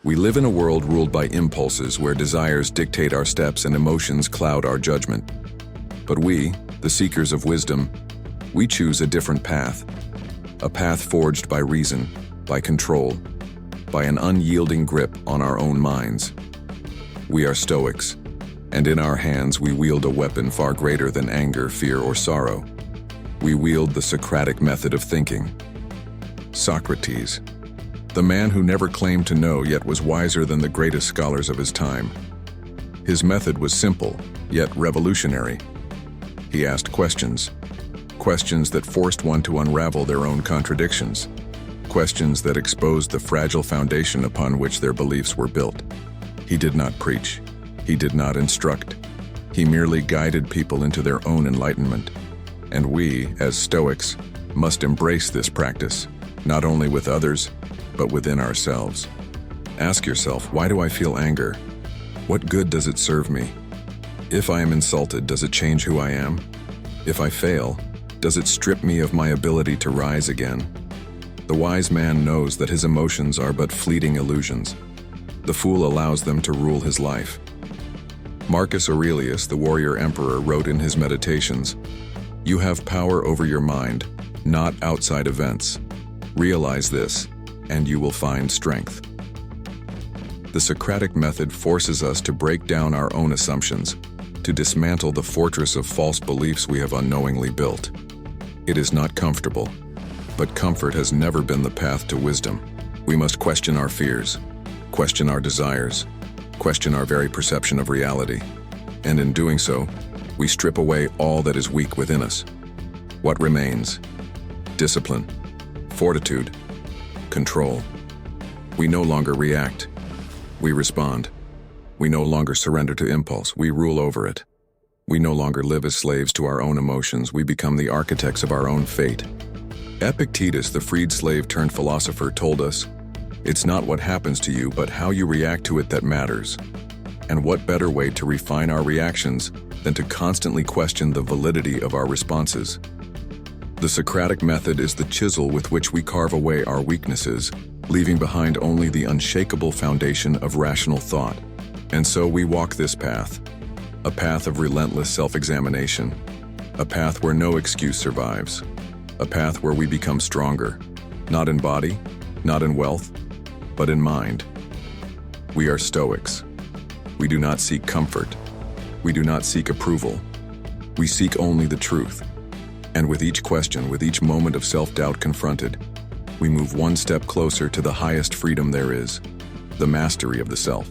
We live in a world ruled by impulses where desires dictate our steps and emotions cloud our judgment. But we, the seekers of wisdom, we choose a different path. A path forged by reason, by control, by an unyielding grip on our own minds. We are Stoics, and in our hands we wield a weapon far greater than anger, fear, or sorrow. We wield the Socratic method of thinking. Socrates, the man who never claimed to know yet was wiser than the greatest scholars of his time. His method was simple, yet revolutionary. He asked questions that forced one to unravel their own contradictions, questions that exposed the fragile foundation upon which their beliefs were built. He did not preach. He did not instruct. He merely guided people into their own enlightenment. And we, as Stoics, must embrace this practice, not only with others, but within ourselves. Ask yourself, why do I feel anger? What good does it serve me? If I am insulted, does it change who I am? If I fail, does it strip me of my ability to rise again? The wise man knows that his emotions are but fleeting illusions. The fool allows them to rule his life. Marcus Aurelius, the warrior emperor, wrote in his Meditations, "You have power over your mind, not outside events. Realize this, and you will find strength." The Socratic method forces us to break down our own assumptions, to dismantle the fortress of false beliefs we have unknowingly built. It is not comfortable, but comfort has never been the path to wisdom. We must question our fears, question our desires, question our very perception of reality, and in doing so, we strip away all that is weak within us. What remains? Discipline, fortitude, control. We no longer react. We respond. We no longer surrender to impulse. We rule over it. We no longer live as slaves to our own emotions. We become the architects of our own fate. Epictetus, the freed slave turned philosopher, told us, "It's not what happens to you, but how you react to it that matters." And what better way to refine our reactions than to constantly question the validity of our responses? The Socratic method is the chisel with which we carve away our weaknesses, leaving behind only the unshakable foundation of rational thought. And so we walk this path, a path of relentless self-examination, a path where no excuse survives, a path where we become stronger, not in body, not in wealth, but in mind. We are Stoics. We do not seek comfort. We do not seek approval. We seek only the truth. And with each question, with each moment of self-doubt confronted, we move one step closer to the highest freedom there is, the mastery of the self.